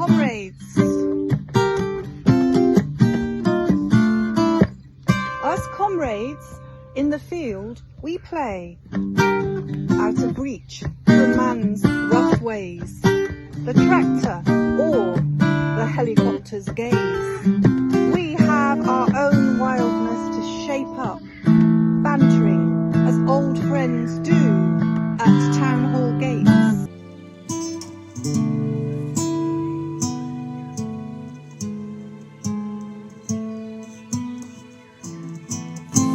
Comrades, us comrades in the field we play, out of reach from man's rough ways, the tractor or the helicopter's gaze. We have our own wildness to shape up, bantering as old friends do at town hall gates.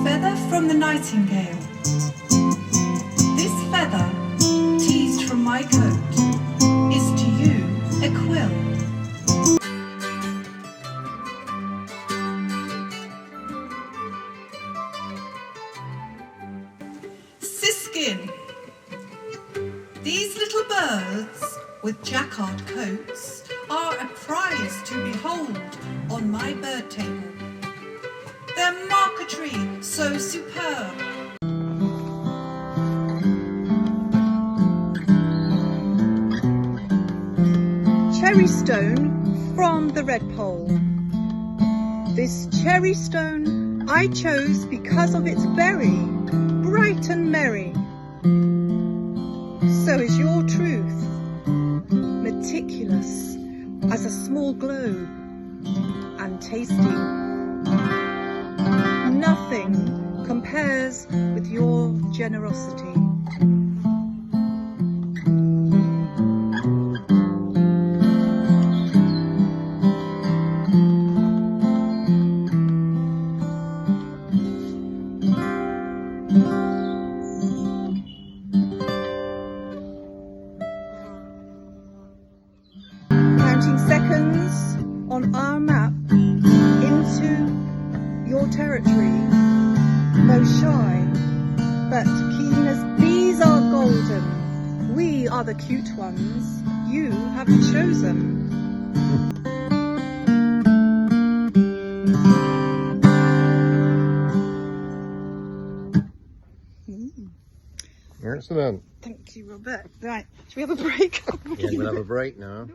Feather from the nightingale. This feather, teased from my coat, is to you a quill. Siskin. These little birds with jacquard coats are a prize to behold on my bird table. Their marquetry so superb. Cherry stone from the Redpole. This cherry stone I chose because of its berry, bright and merry. So is your truth, meticulous as a small globe, and tasty. Nothing compares with your generosity. Counting seconds on our map into your territory, no shy, but keen as bees are golden. We are the cute ones you have chosen. Excellent. Thank you, Robert. Right, should we have a break? Yeah, we'll have a break now.